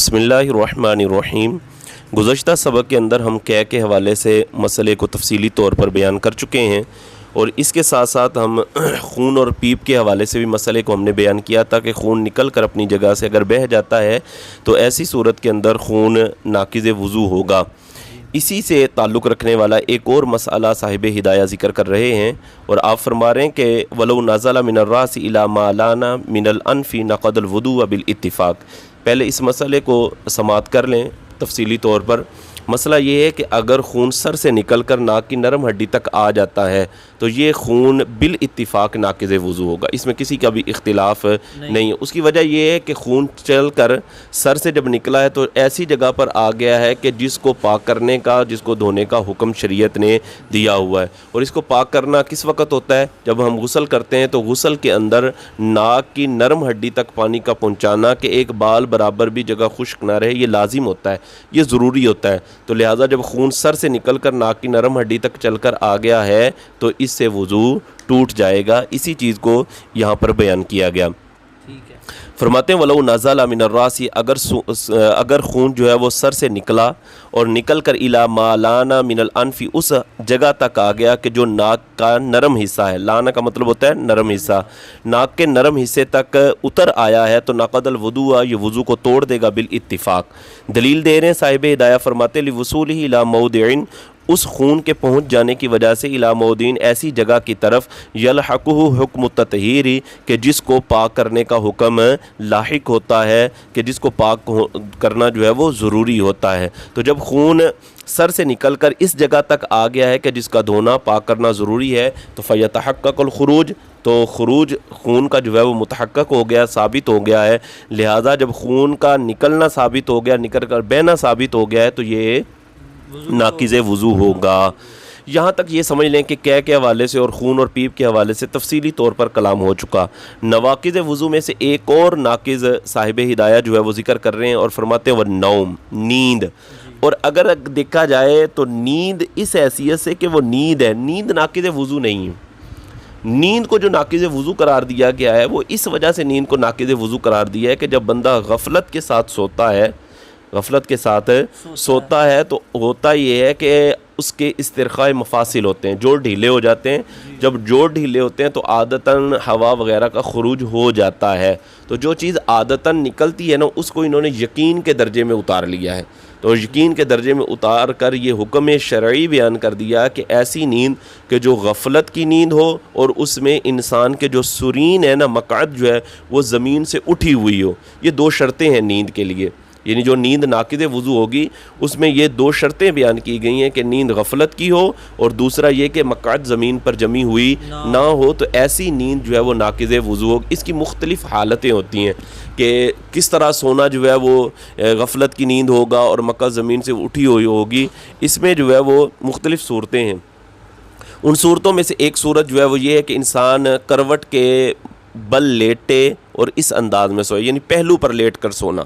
بسم اللہ الرحمن الرحیم۔ گزشتہ سبق کے اندر ہم کے حوالے سے مسئلے کو تفصیلی طور پر بیان کر چکے ہیں، اور اس کے ساتھ ساتھ ہم خون اور پیپ کے حوالے سے بھی مسئلے کو ہم نے بیان کیا تھا کہ خون نکل کر اپنی جگہ سے اگر بہہ جاتا ہے تو ایسی صورت کے اندر خون ناقض وضو ہوگا۔ اسی سے تعلق رکھنے والا ایک اور مسئلہ صاحب ہدایہ ذکر کر رہے ہیں، اور آپ فرما رہے ہیں کہ وَلَوْ نَزَلَ مِنَ الرَّأْسِ إِلَى مَا لَانَ مِنَ الْأَنْفِ نَقَضَ الْوُضُوءَ بِالْاتِّفَاقِ۔ پہلے اس مسئلے کو سماعت کر لیں تفصیلی طور پر۔ مسئلہ یہ ہے کہ اگر خون سر سے نکل کر ناک کی نرم ہڈی تک آ جاتا ہے تو یہ خون بالاتفاق ناقض وضو ہوگا، اس میں کسی کا بھی اختلاف نہیں ہے۔ اس کی وجہ یہ ہے کہ خون چل کر سر سے جب نکلا ہے تو ایسی جگہ پر آ گیا ہے کہ جس کو پاک کرنے کا، جس کو دھونے کا حکم شریعت نے دیا ہوا ہے۔ اور اس کو پاک کرنا کس وقت ہوتا ہے؟ جب ہم غسل کرتے ہیں تو غسل کے اندر ناک کی نرم ہڈی تک پانی کا پہنچانا کہ ایک بال برابر بھی جگہ خشک نہ رہے، یہ لازم ہوتا ہے، یہ ضروری ہوتا ہے۔ تو لہٰذا جب خون سر سے نکل کر ناک کی نرم ہڈی تک چل کر آ گیا ہے تو اس سے وضو ٹوٹ جائے گا۔ اسی چیز کو یہاں پر بیان کیا گیا۔ فرماتے ہیں وَلَوْ نَزَلَ مِنَ الرَّأْسِ، اگر خون جو ہے وہ سر سے نکلا اور نکل کر إِلَى مَا لَانَ مِنَ الْأَنْفِ، اس جگہ تک آ گیا کہ جو ناک کا نرم حصہ ہے، لانا کا مطلب ہوتا ہے نرم حصہ، ناک کے نرم حصے تک اتر آیا ہے تو نقض الوضوء، یہ وضو کو توڑ دے گا بالاتفاق۔ دلیل دے رہے ہیں صاحب ہدایہ، فرماتے لِوُصُولِهِ إِلَى مَوْضِعٍ، اس خون کے پہنچ جانے کی وجہ سے إِلَى مَوْضِعٍ، ایسی جگہ کی طرف يَلْحَقُهُ حُکْمُ التطہیر، کہ جس کو پاک کرنے کا حکم لاحق ہوتا ہے، کہ جس کو پاک کرنا جو ہے وہ ضروری ہوتا ہے۔ تو جب خون سر سے نکل کر اس جگہ تک آ گیا ہے کہ جس کا دھونا پاک کرنا ضروری ہے تو فَيَتَحَقَّقُ الْخُرُوجُ، تو خروج خون کا جو ہے وہ متحقق ہو گیا، ثابت ہو گیا ہے۔ لہٰذا جب خون کا نکلنا ثابت ہو گیا، نکل کر بہنا ثابت ہو گیا ہے تو یہ ناقض وضو ہوگا۔ یہاں تک یہ سمجھ لیں کہ کے حوالے سے اور خون اور پیپ کے حوالے سے تفصیلی طور پر کلام ہو چکا۔ نواقض وضو میں سے ایک اور ناقض صاحب ہدایہ جو ہے وہ ذکر کر رہے ہیں، اور فرماتے ہیں والنوم، نیند۔ اور اگر دیکھا جائے تو نیند اس حیثیت سے کہ وہ نیند ہے، نیند ناقض وضو نہیں ہے۔ نیند کو جو ناقض وضو قرار دیا گیا ہے وہ اس وجہ سے نیند کو ناقض وضو قرار دیا ہے کہ جب بندہ غفلت کے ساتھ سوتا ہے، غفلت کے ساتھ سوتا ہے تو ہوتا یہ ہے کہ اس کے استرخاء مفاصل ہوتے ہیں، جوڑ ڈھیلے ہو جاتے ہیں۔ جب جوڑ ڈھیلے ہوتے ہیں تو عادتاً ہوا وغیرہ کا خروج ہو جاتا ہے، تو جو چیز عادتاً نکلتی ہے نا اس کو انہوں نے یقین کے درجے میں اتار لیا ہے۔ تو یقین کے درجے میں اتار کر یہ حکم شرعی بیان کر دیا کہ ایسی نیند کہ جو غفلت کی نیند ہو اور اس میں انسان کے جو سرین ہے نا، مقعد جو ہے وہ زمین سے اٹھی ہوئی ہو۔ یہ دو شرطیں ہیں نیند کے لیے، یعنی جو نیند ناقض وضو ہوگی اس میں یہ دو شرطیں بیان کی گئی ہیں کہ نیند غفلت کی ہو، اور دوسرا یہ کہ مقعد زمین پر جمی ہوئی نہ ہو، تو ایسی نیند جو ہے وہ ناقض وضو ہوگی۔ اس کی مختلف حالتیں ہوتی ہیں کہ کس طرح سونا جو ہے وہ غفلت کی نیند ہوگا اور مقعد زمین سے اٹھی ہوئی ہوگی، اس میں جو ہے وہ مختلف صورتیں ہیں۔ ان صورتوں میں سے ایک صورت جو ہے وہ یہ ہے کہ انسان کروٹ کے بل لیٹے اور اس انداز میں سوئے، یعنی پہلو پر لیٹ کر سونا۔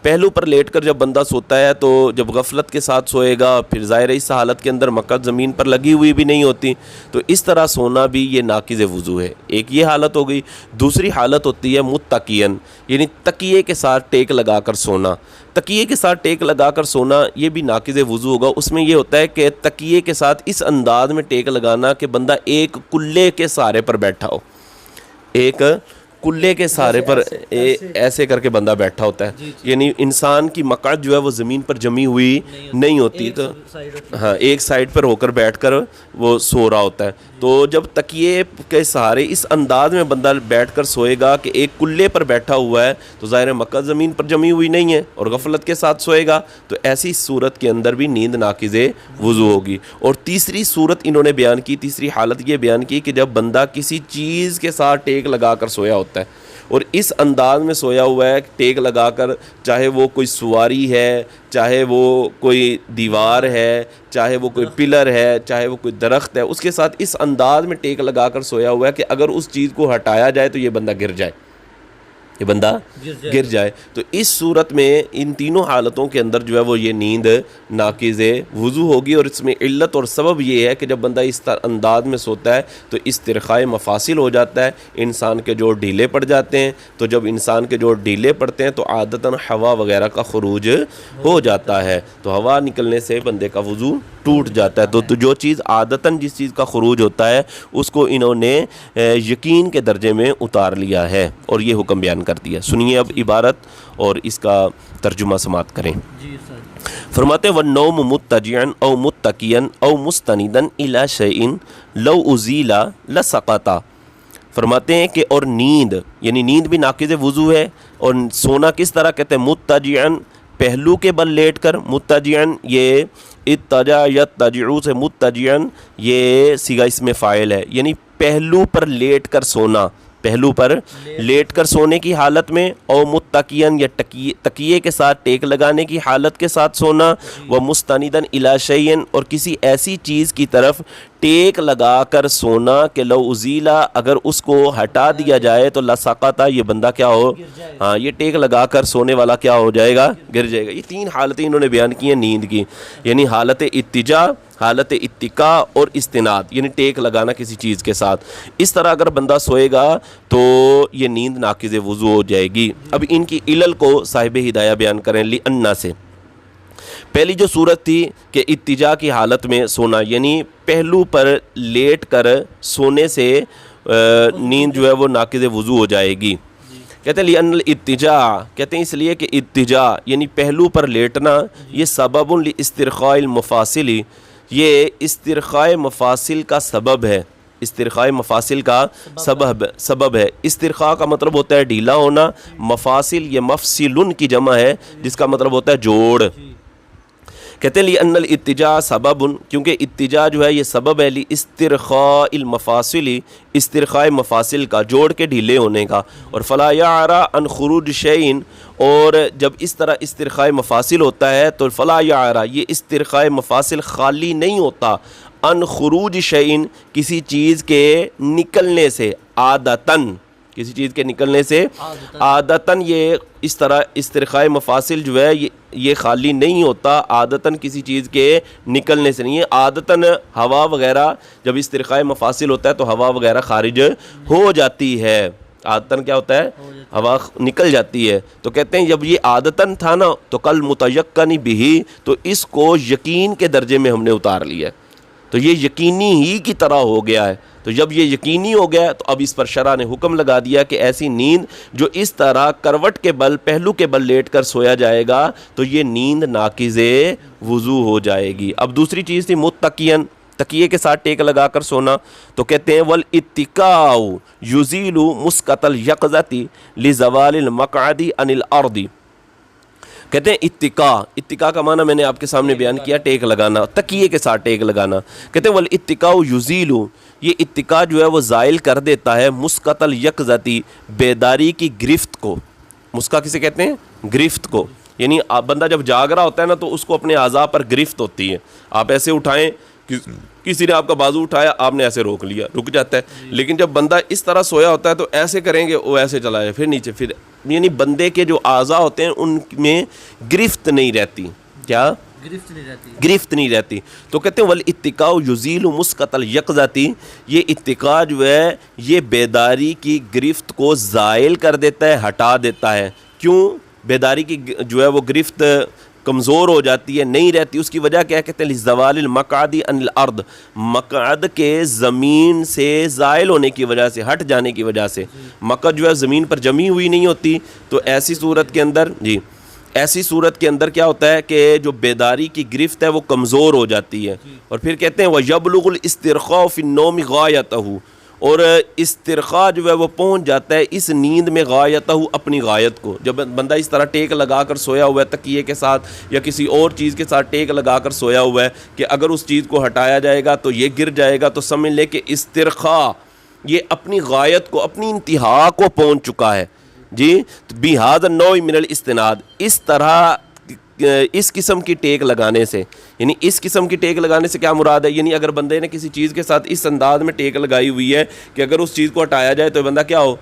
پہلو پر لیٹ کر جب بندہ سوتا ہے تو جب غفلت کے ساتھ سوئے گا، پھر ظاہر اس حالت کے اندر مقعد زمین پر لگی ہوئی بھی نہیں ہوتی، تو اس طرح سونا بھی یہ ناقض وضو ہے۔ ایک یہ حالت ہو گئی۔ دوسری حالت ہوتی ہے متکئن، یعنی تکیے کے ساتھ ٹیک لگا کر سونا۔ تکیے کے ساتھ ٹیک لگا کر سونا یہ بھی ناقض وضو ہوگا۔ اس میں یہ ہوتا ہے کہ تکیے کے ساتھ اس انداز میں ٹیک لگانا کہ بندہ ایک کلے کے سہارے پر بیٹھا ہو، ایک کلے کے سہارے پر ایسے کر کے بندہ بیٹھا ہوتا ہے، یعنی انسان کی مقعد جو ہے وہ زمین پر جمی ہوئی نہیں ہوتی، تو ہاں ایک سائڈ پر ہو کر بیٹھ کر وہ سو رہا ہوتا ہے۔ تو جب تکیے کے سہارے اس انداز میں بندہ بیٹھ کر سوئے گا کہ ایک کلے پر بیٹھا ہوا ہے تو ظاہر مقعد زمین پر جمی ہوئی نہیں ہے، اور غفلت کے ساتھ سوئے گا تو ایسی صورت کے اندر بھی نیند ناقض وضو ہوگی۔ اور تیسری صورت انہوں نے بیان کی، تیسری حالت یہ بیان کی کہ جب بندہ کسی چیز کے ساتھ ٹیک لگا کر سویا ہوتا ہے اور اس انداز میں سویا ہوا ہے ٹیک لگا کر، چاہے وہ کوئی سواری ہے، چاہے وہ کوئی دیوار ہے، چاہے وہ کوئی پلر ہے، چاہے وہ کوئی درخت ہے، اس کے ساتھ اس انداز میں ٹیک لگا کر سویا ہوا ہے کہ اگر اس چیز کو ہٹایا جائے تو یہ بندہ گر جائے، یہ بندہ گر جائے. تو اس صورت میں ان تینوں حالتوں کے اندر جو ہے وہ یہ نیند ناقض وضو ہوگی. اور اس میں علت اور سبب یہ ہے کہ جب بندہ اس انداز میں سوتا ہے تو استرخاء مفاصل ہو جاتا ہے, انسان کے جوڑ ڈھیلے پڑ جاتے ہیں. تو جب انسان کے جوڑ ڈھیلے پڑتے ہیں تو عادتاً ہوا وغیرہ کا خروج ہو جاتا ہے, تو ہوا نکلنے سے بندے کا وضو ٹوٹ جاتا ہے. تو جو چیز عادتاً جس چیز کا خروج ہوتا ہے اس کو انہوں نے یقین کے درجے میں اتار لیا ہے اور یہ حکم بیان کر دیا. سنیے اب عبارت اور اس کا ترجمہ سماعت کریں. فرماتے ہیں وَالنَّوْمُ مُتَّجِعًا أَوْ مُتَّكِيًا أَوْ مُسْتَنِدًا إِلَى شَيْءٍ لَوْ أُزِيلَ لَسَقَطَ. فرماتے ہیں کہ اور نیند, یعنی نیند بھی ناقض وضو ہے. اور سونا کس طرح کہتے ہیں؟ متجعن, پہلو کے بل لیٹ کر. متجعن یہ اتجع یتجع سے متجعن یہ صیغہ اسم فاعل ہے, یعنی پہلو پر لیٹ کر سونا, پہلو پر لیٹ کر سونے کی حالت میں. او متکین یا تکیے کے ساتھ ٹیک لگانے کی حالت کے ساتھ سونا. و مستندن الی شیء, اور کسی ایسی چیز کی طرف ٹیک لگا کر سونا کہ لو ازیلا, اگر اس کو ہٹا دیا جائے تو لسقطا, یہ بندہ کیا ہو, ہاں یہ ٹیک لگا کر سونے والا کیا ہو جائے گا, گر جائے گا. یہ تین حالتیں انہوں نے بیان کی ہیں نیند کی, یعنی حالت اتجاع, حالت اتکا اور استناد, یعنی ٹیک لگانا کسی چیز کے ساتھ. اس طرح اگر بندہ سوئے گا تو یہ نیند ناقض وضو ہو جائے گی. اب ان کی علل کو صاحب ہدایہ بیان کریں لِأَنَّا سے. پہلی جو صورت تھی کہ اتجاع کی حالت میں سونا, یعنی پہلو پر لیٹ کر سونے سے نیند جو ہے وہ ناقض وضو ہو جائے گی. کہتے ہیں لِأَنَّ الْإِتِّجَاعَ, کہتے ہیں اس لیے کہ اتجاع یعنی پہلو پر لیٹنا یہ سبب لِإِسْتِرْخَاءِ الْمَفَاصِلِ, یہ استرخاء مفاصل کا سبب ہے. استرخاء مفاصل کا سبب ہے. استرخاء کا مطلب ہوتا ہے ڈھیلا ہونا, مفاصل یہ مفصلن کی جمع ہے جس کا مطلب ہوتا ہے جوڑ. کہتے ہیں لِأَنَّ الْإِتِّجَاعَ سَبَبٌ, کیونکہ اتجاع جو ہے یہ سبب ہے لِإِسْتِرْخَاءِ الْمَفَاصِلِ, استرخاء مفاصل کا, جوڑ کے ڈھیلے ہونے کا. اور فَلَا يَعْرَى عَنْ خُرُوجِ شَيْءٍ, اور جب اس طرح استرخاء مفاصل ہوتا ہے تو فَلَا يَعْرَى, یہ استرخاء مفاصل خالی نہیں ہوتا عن خروج شیء, کسی چیز کے نکلنے سے, عادتاً کسی چیز کے نکلنے سے, عادتاً یہ اس طرح استرخاء مفاصل جو ہے یہ خالی نہیں ہوتا عادتاً کسی چیز کے نکلنے سے نہیں ہے. عادتاً ہوا وغیرہ جب استرخاء مفاصل ہوتا ہے تو ہوا وغیرہ خارج ہو جاتی ہے, عادتاً کیا ہوتا ہے, ہوا نکل جاتی ہے. تو کہتے ہیں جب یہ عادتاً تھا نا تو کل متیقن بھی, تو اس کو یقین کے درجے میں ہم نے اتار لیا, تو یہ یقینی ہی کی طرح ہو گیا ہے. تو جب یہ یقینی ہو گیا تو اب اس پر شرع نے حکم لگا دیا کہ ایسی نیند جو اس طرح کروٹ کے بل, پہلو کے بل لیٹ کر سویا جائے گا تو یہ نیند ناقض وضو ہو جائے گی. اب دوسری چیز تھی متکین, تکیے کے ساتھ ٹیک لگا کر سونا. تو کہتے ہیں وَالْإِتِّكَاءُ يُزِيلُ مُسْقَطَ الْيَقْظَةِ لِزَوَالِ الْمَقْعَدِ عَنِ الْأَرْضِ. کہتے ہیں اتکا کا معنی میں نے آپ کے سامنے بیان کیا, ٹیک لگانا, تکیے کے ساتھ ٹیک لگانا. کہتے ہیں وَالْإِتِّكَاءُ يُزِيلُ, یہ اتکا جو ہے وہ زائل کر دیتا ہے مسقط الیقظتی, بیداری کی گرفت کو. مسقط کسے کہتے ہیں؟ گرفت کو. یعنی بندہ جب جاگ رہا ہوتا ہے نا تو اس کو اپنے اعضاء پر گرفت ہوتی ہے. آپ ایسے اٹھائیں, کسی نے آپ کا بازو اٹھایا, آپ نے ایسے روک لیا, رک جاتا ہے. لیکن جب بندہ اس طرح سویا ہوتا ہے تو ایسے کریں گے, وہ ایسے چلا جائے, پھر نیچے, پھر یعنی بندے کے جو اعضاء ہوتے ہیں ان میں گرفت نہیں رہتی. کیا گرفت نہیں رہتی. تو کہتے ہیں والاتقاء یزیل مسقط الیقظتی, یہ اتقاء جو ہے یہ بیداری کی گرفت کو زائل کر دیتا ہے, ہٹا دیتا ہے. کیوں؟ بیداری کی جو ہے وہ گرفت کمزور ہو جاتی ہے, نہیں رہتی. اس کی وجہ کیا کہتے ہیں؟ لزوال المقعد عن الارض, مقعد کے زمین سے زائل ہونے کی وجہ سے, ہٹ جانے کی وجہ سے. مقعد جو ہے زمین پر جمی ہوئی نہیں ہوتی, تو ایسی صورت کے اندر ایسی صورت کے اندر کیا ہوتا ہے کہ جو بیداری کی گرفت ہے وہ کمزور ہو جاتی ہے. اور پھر کہتے ہیں وَيَبْلُغُ الْإِسْتِرْخَاءُ فِي النَّوْمِ غَایَتَهُ, اور استرخاء جو ہے وہ پہنچ جاتا ہے اس نیند میں غایتہ, اپنی غایت کو. جب بندہ اس طرح ٹیک لگا کر سویا ہوا ہے تکیے کے ساتھ یا کسی اور چیز کے ساتھ ٹیک لگا کر سویا ہوا ہے کہ اگر اس چیز کو ہٹایا جائے گا تو یہ گر جائے گا, تو سمجھ لے کہ استرخاء یہ اپنی غایت کو, اپنی انتہا کو پہنچ چکا ہے. جی بِهَذَا النَّوْعِ مِنَ الْإِسْتِنَاد, اس طرح اس قسم کی ٹیک لگانے سے, یعنی اس قسم کی ٹیک لگانے سے کیا مراد ہے؟ یعنی اگر بندے نے کسی چیز کے ساتھ اس انداز میں ٹیک لگائی ہوئی ہے کہ اگر اس چیز کو ہٹایا جائے تو بندہ کیا ہو,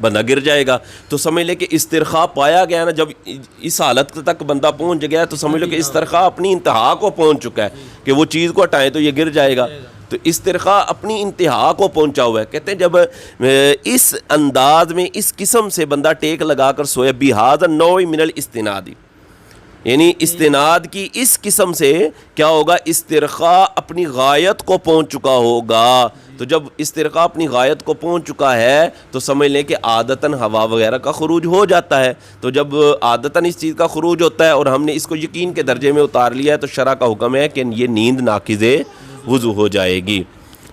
بندہ گر جائے گا. تو سمجھ لے کہ استرخاء پایا گیا نا, جب اس حالت تک بندہ پہنچ گیا تو سمجھ لو کہ استرخاء اپنی انتہا کو پہنچ چکا ہے کہ وہ چیز کو ہٹائیں تو یہ گر جائے گا. تو استرخاء اپنی انتہا کو پہنچا ہوا ہے. کہتے ہیں جب اس انداز میں اس قسم سے بندہ ٹیک لگا کر سویا, بہذا النوع من الاستناد, یعنی استناد کی اس قسم سے کیا ہوگا, استرخاء اپنی غایت کو پہنچ چکا ہوگا. تو جب استرخاء اپنی غایت کو پہنچ چکا ہے تو سمجھ لیں کہ عادتاً ہوا وغیرہ کا خروج ہو جاتا ہے. تو جب عادتاً اس چیز کا خروج ہوتا ہے اور ہم نے اس کو یقین کے درجے میں اتار لیا ہے تو شرع کا حکم ہے کہ یہ نیند ناقض وضو ہو جائے گی.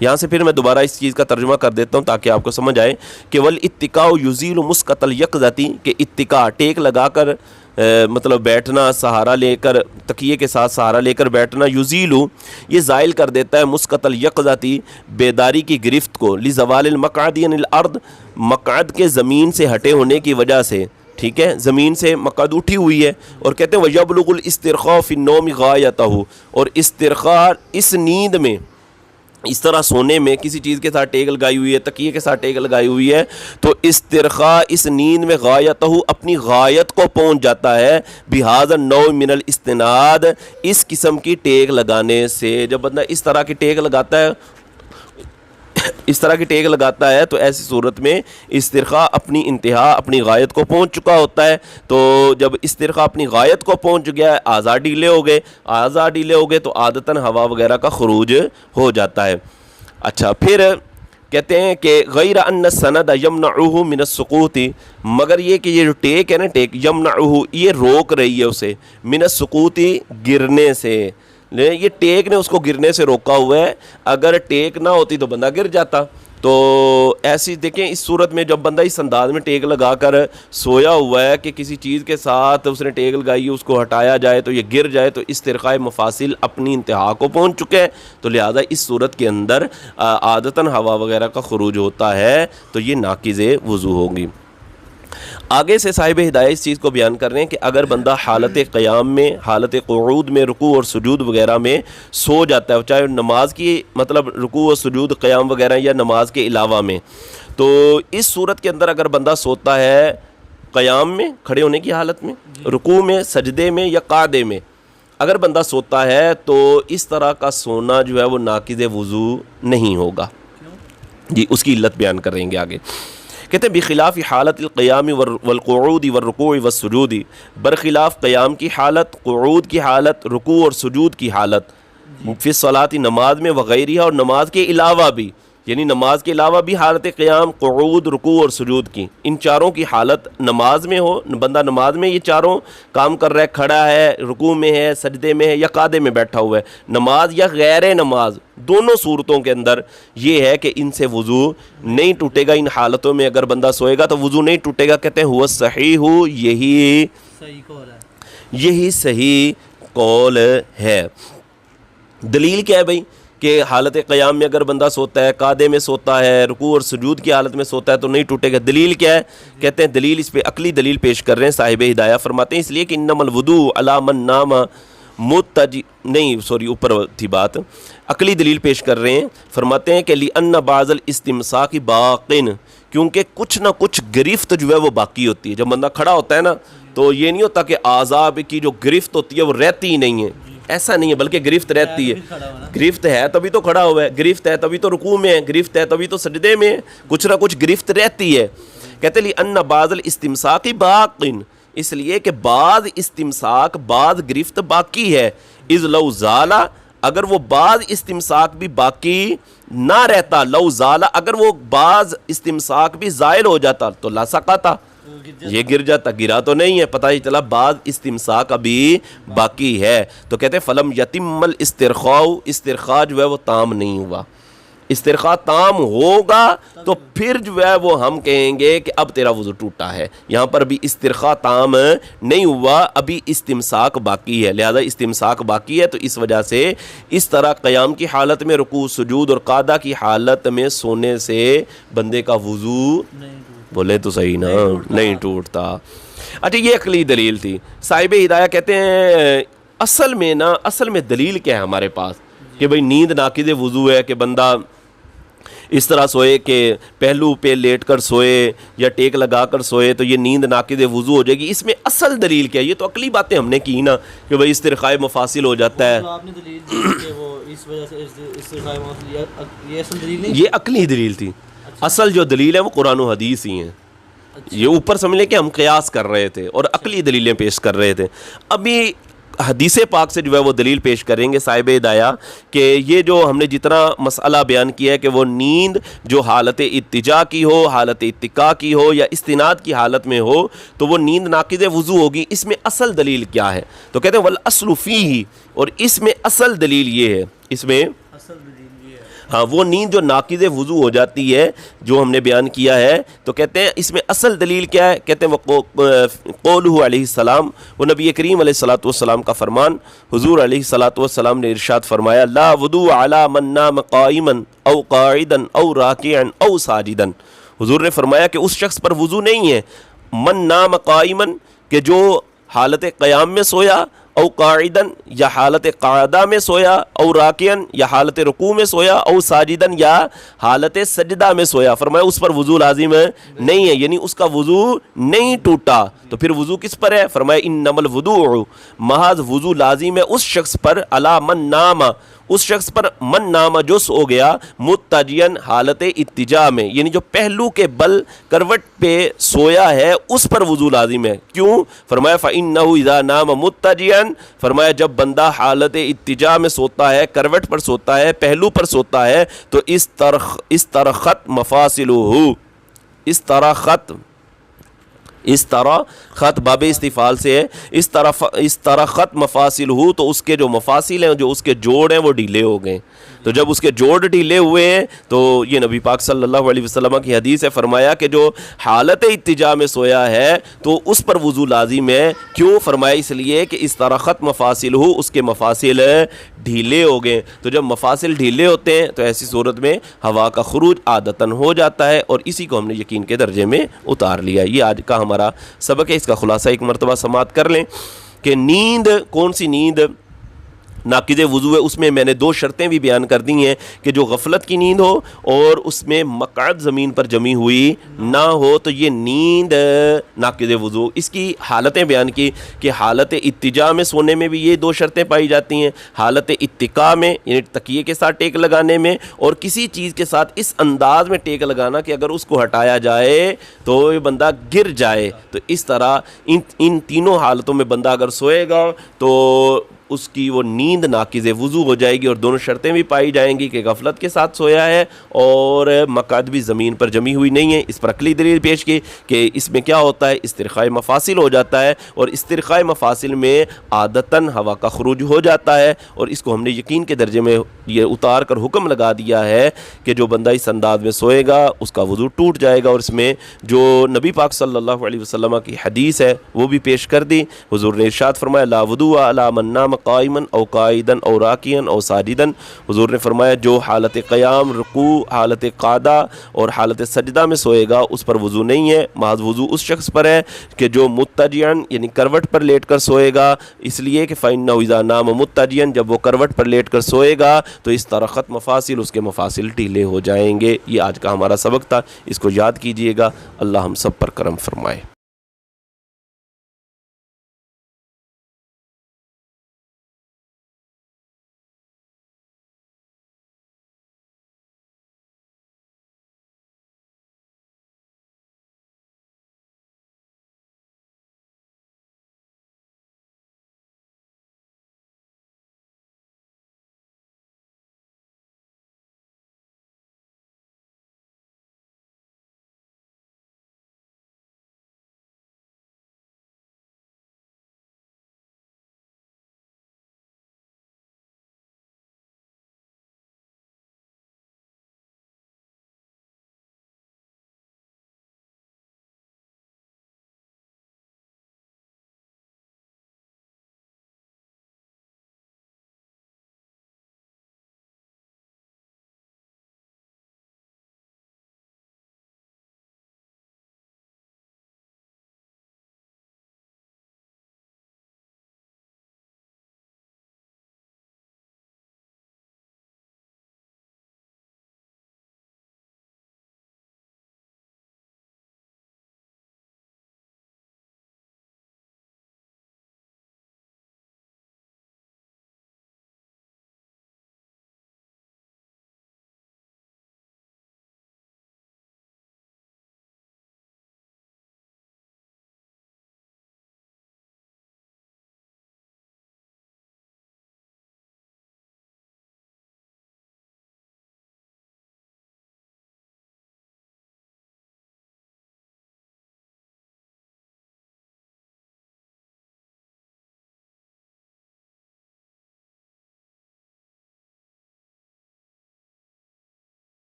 یہاں سے پھر میں دوبارہ اس چیز کا ترجمہ کر دیتا ہوں تاکہ آپ کو سمجھ آئے کہ والاتقاء یزیل مسقط الیقظۃ, کہ اتقاء ٹیک لگا کر مطلب بیٹھنا, سہارا لے کر, تکیے کے ساتھ سہارا لے کر بیٹھنا, یزیل یہ زائل کر دیتا ہے مسقط الیقظۃ بیداری کی گرفت کو, لزوال المقعد عن الارض مقعد کے زمین سے ہٹے ہونے کی وجہ سے. ٹھیک ہے, زمین سے مقعد اٹھی ہوئی ہے. اور کہتے ہیں وَيَبْلُغُ الْإِسْتِرْخَاءُ فِي النَّوْمِ غَایَتَهُ, اور استرخاء اس نیند میں, اس طرح سونے میں کسی چیز کے ساتھ ٹیک لگائی ہوئی ہے, تکیے کے ساتھ ٹیک لگائی ہوئی ہے, تو استرخاء اس نیند میں غایتہ اپنی غایت کو پہنچ جاتا ہے, بہذا النوع من الاستناد, اس قسم کی ٹیک لگانے سے. جب بندہ اس طرح کی ٹیک لگاتا ہے, اس طرح کی ٹیک لگاتا ہے تو ایسی صورت میں استرخاء اپنی انتہا, اپنی غایت کو پہنچ چکا ہوتا ہے. تو جب استرخاء اپنی غایت کو پہنچ گیا ہے, اعضاء ڈھیلے ہو گئے تو عادتاً ہوا وغیرہ کا خروج ہو جاتا ہے. اچھا, پھر کہتے ہیں کہ غیر ان السند یمنعہ من السقوط, مگر یہ کہ یہ جو ٹیک ہے نا, ٹیک یمنعہ یہ روک رہی ہے اسے, من السقوط گرنے سے. یہ ٹیک نے اس کو گرنے سے روکا ہوا ہے, اگر ٹیک نہ ہوتی تو بندہ گر جاتا. تو ایسی دیکھیں اس صورت میں جب بندہ اس انداز میں ٹیک لگا کر سویا ہوا ہے کہ کسی چیز کے ساتھ اس نے ٹیک لگائی ہے, اس کو ہٹایا جائے تو یہ گر جائے, تو استرخاء مفاصل اپنی انتہا کو پہنچ چکے ہیں, تو لہذا اس صورت کے اندر عادتاً ہوا وغیرہ کا خروج ہوتا ہے تو یہ ناقض وضو ہوگی. آگے سے صاحب ہدایت اس چیز کو بیان کر رہے ہیں کہ اگر بندہ حالت قیام میں, حالت قعود میں, رکوع اور سجود وغیرہ میں سو جاتا ہے, چاہے نماز کی مطلب رکوع اور سجود قیام وغیرہ یا نماز کے علاوہ میں, تو اس صورت کے اندر اگر بندہ سوتا ہے قیام میں, کھڑے ہونے کی حالت میں, رکوع میں, سجدے میں یا قعدے میں, اگر بندہ سوتا ہے تو اس طرح کا سونا جو ہے وہ ناقض وضو نہیں ہوگا. جی اس کی علت بیان کریں گے آگے. کہتے ہیں بخلاف حالت القیام والقعود والرکوع والسجود, برخلاف قیام کی حالت, قعود کی حالت, رکوع اور سجود کی حالت, فی الصلاۃ نماز میں, وغیرہ اور نماز کے علاوہ بھی, یعنی نماز کے علاوہ بھی حالت قیام, قعود, رکوع اور سجود کی, ان چاروں کی حالت نماز میں ہو, بندہ نماز میں یہ چاروں کام کر رہا ہے, کھڑا ہے, رکوع میں ہے, سجدے میں ہے یا قعدے میں بیٹھا ہوا ہے, نماز یا غیر نماز, دونوں صورتوں کے اندر یہ ہے کہ ان سے وضو نہیں ٹوٹے گا. ان حالتوں میں اگر بندہ سوئے گا تو وضو نہیں ٹوٹے گا. کہتے ہیں ہوا صحیح ہو, یہی صحیح قول ہے. دلیل کیا ہے بھائی کہ حالت قیام میں اگر بندہ سوتا ہے, قعدے میں سوتا ہے, رکوع اور سجود کی حالت میں سوتا ہے تو نہیں ٹوٹے گا. دلیل کیا ہے؟ کہتے ہیں دلیل اس پہ عقلی دلیل پیش کر رہے ہیں صاحب ہدایہ, فرماتے ہیں اس لیے کہ انما الوضوء علی من نام اوپر تھی بات, عقلی دلیل پیش کر رہے ہیں, فرماتے ہیں کہ لِأَنَّ بَعْضَ الْإِسْتِمْسَاقِ بَاقٍ, کیونکہ کچھ نہ کچھ گرفت جو ہے وہ باقی ہوتی ہے. جب بندہ کھڑا ہوتا ہے نا تو یہ نہیں ہوتا کہ اعضاء کی جو گرفت ہوتی ہے وہ رہتی ہی نہیں ہے, ایسا نہیں ہے, بلکہ گرفت رہتی ہے. گرفت ہے تبھی تو کھڑا ہوا ہے, گرفت ہے تبھی تو رکوع میں ہے, گرفت ہے تبھی تو سجدے میں ہے, کچھ نہ کچھ گرفت رہتی ہے. کہتے ہیں لِأَنَّ بَعْضَ الْإِسْتِمْسَاقِ بَاقٍ, اس لیے کہ بعض استمساک, بعض گرفت باقی ہے. اِذْ لَوْ زَالَ, اگر وہ بعض استمساک بھی باقی نہ رہتا, لو زال, اگر وہ بعض استمساک بھی زائل ہو جاتا تو لسقطا, یہ گر جاتا. گرا تو نہیں ہے, پتہ ہی چلا بعض استمساک ابھی باقی ہے. تو کہتے ہیں فلم یتم الاسترخاء, استرخاء جو ہے وہ تام نہیں ہوا. استرخاء تام ہوگا تو پھر جو ہے وہ ہم کہیں گے کہ اب تیرا وضو ٹوٹا ہے. یہاں پر بھی استرخاء تام نہیں ہوا, ابھی استمساک باقی ہے. لہذا استمساک باقی ہے تو اس وجہ سے اس طرح قیام کی حالت میں, رکوع, سجود اور قعدہ کی حالت میں سونے سے بندے کا وضو, بولے تو صحیح نا, نہیں ٹوٹتا. اچھا یہ عقلی دلیل تھی. صاحب ہدایہ کہتے ہیں اصل میں دلیل کیا ہے ہمارے پاس کہ بھئی نیند ناقض وضو ہے کہ بندہ اس طرح سوئے کہ پہلو پہ لیٹ کر سوئے یا ٹیک لگا کر سوئے تو یہ نیند ناقض وضو ہو جائے گی. اس میں اصل دلیل کیا ہے؟ یہ تو عقلی باتیں ہم نے کی نا کہ بھائی استرخاء مفاصل ہو جاتا ہے. آپ نے دلیل دی کہ وہ اس وجہ سے استرخاء مفاصل، یہ اصل دلیل نہیں، یہ عقلی دلیل تھی. اصل جو دلیل ہے وہ قرآن و حدیث ہی ہیں. یہ اوپر سمجھ لیں کہ ہم قیاس کر رہے تھے اور عقلی دلیلیں پیش کر رہے تھے. ابھی حدیث پاک سے جو ہے وہ دلیل پیش کریں گے صاحب ہدایہ کہ یہ جو ہم نے جتنا مسئلہ بیان کیا ہے کہ وہ نیند جو حالت اتجاع کی ہو، حالت اتقاء کی ہو یا استناد کی حالت میں ہو تو وہ نیند ناقض وضو ہوگی. اس میں اصل دلیل کیا ہے؟ تو کہتے ہیں والاصل فیہ، اور اس میں اصل دلیل یہ ہے، اس میں اصل دلیل یہ ہے ہاں وہ نیند جو ناقض وضو ہو جاتی ہے جو ہم نے بیان کیا ہے، تو کہتے ہیں اس میں اصل دلیل کیا ہے؟ کہتے ہیں وہ قولہ علیہ السلام، وہ نبی کریم علیہ الصلوۃ والسلام کا فرمان. حضور علیہ الصلوۃ والسلام نے ارشاد فرمایا لا وضوء علی من نام قائما او قاعدا او راکعا او ساجدا. حضور نے فرمایا کہ اس شخص پر وضو نہیں ہے من نام قائما، کہ جو حالت قیام میں سویا، او قاعدن یا حالت قعدہ میں سویا، او راکعن یا حالت رکوع میں سویا، او ساجدن یا حالت سجدہ میں سویا. فرمایا اس پر وضو لازم نہیں ہے، یعنی اس کا وضو نہیں ٹوٹا. تو پھر وضو کس پر ہے؟ فرمایا انما الوضوء، محض وضو لازم ہے اس شخص پر علی من نام، اس شخص پر من نام جو سو گیا متجین حالت اتجاع میں، یعنی جو پہلو کے بل کروٹ پہ سویا ہے اس پر وضو لازم ہے. کیوں؟ فرمایا فإنہ اذا نام متجین، فرمایا جب بندہ حالت اتجاع میں سوتا ہے، کروٹ پر سوتا ہے، پہلو پر سوتا ہے تو استرخت مفاصلہ، استرخت باب استفعال سے ہے، استرخت مفاصلہ، تو اس کے جو مفاصل ہیں، جو اس کے جوڑ ہیں وہ ڈھیلے ہو گئے. تو جب اس کے جوڑ ڈھیلے ہوئے ہیں تو یہ نبی پاک صلی اللہ علیہ وسلم کی حدیث ہے، فرمایا کہ جو حالت اتجاع میں سویا ہے تو اس پر وضو لازم ہے. کیوں؟ فرمایا اس لیے کہ استرخت مفاصلہ، اس کے مفاصل ڈھیلے ہو گئے. تو جب مفاصل ڈھیلے ہوتے ہیں تو ایسی صورت میں ہوا کا خروج عادتاً ہو جاتا ہے، اور اسی کو ہم نے یقین کے درجے میں اتار لیا. یہ آج کا ہمارا سبق ہے، اس کا خلاصہ ایک مرتبہ سماعت کر لیں کہ نیند، کون سی نیند ناقض وضو ہے. اس میں میں نے دو شرطیں بھی بیان کر دی ہیں کہ جو غفلت کی نیند ہو اور اس میں مقعد زمین پر جمی ہوئی نہ ہو تو یہ نیند ناقض وضو. اس کی حالتیں بیان کی کہ حالت اتجاع میں سونے میں بھی یہ دو شرطیں پائی جاتی ہیں، حالت اتقاء میں یعنی تکیے کے ساتھ ٹیک لگانے میں، اور کسی چیز کے ساتھ اس انداز میں ٹیک لگانا کہ اگر اس کو ہٹایا جائے تو یہ بندہ گر جائے. تو اس طرح ان تینوں حالتوں میں بندہ اگر سوئے گا تو اس کی وہ نیند ناقض وضو ہو جائے گی، اور دونوں شرطیں بھی پائی جائیں گی کہ غفلت کے ساتھ سویا ہے اور مقعد بھی زمین پر جمی ہوئی نہیں ہے. اس پر عقلی دلیل پیش کی کہ اس میں کیا ہوتا ہے، استرخاء مفاصل ہو جاتا ہے، اور استرخاء مفاصل میں عادتاً ہوا کا خروج ہو جاتا ہے، اور اس کو ہم نے یقین کے درجے میں یہ اتار کر حکم لگا دیا ہے کہ جو بندہ اس انداز میں سوئے گا اس کا وضو ٹوٹ جائے گا. اور اس میں جو نبی پاک صلی اللہ علیہ وسلم کی حدیث ہے وہ بھی پیش کر دی. حضور نے ارشاد فرمایا لا وضوء علی من نام قائما او قائدا او راکعا او ساجدا. حضور نے فرمایا جو حالت قیام، رکوع، حالت قعدہ اور حالت سجدہ میں سوئے گا اس پر وضو نہیں ہے، محض وضو اس شخص پر ہے کہ جو متجعا یعنی کروٹ پر لیٹ کر سوئے گا. اس لیے کہ فإنہ اذا نام متجعا، جب وہ کروٹ پر لیٹ کر سوئے گا تو استرخت مفاصل، اس کے مفاصل ڈھیلے ہو جائیں گے. یہ آج کا ہمارا سبق تھا، اس کو یاد کیجئے گا. اللہ ہم سب پر کرم فرمائے.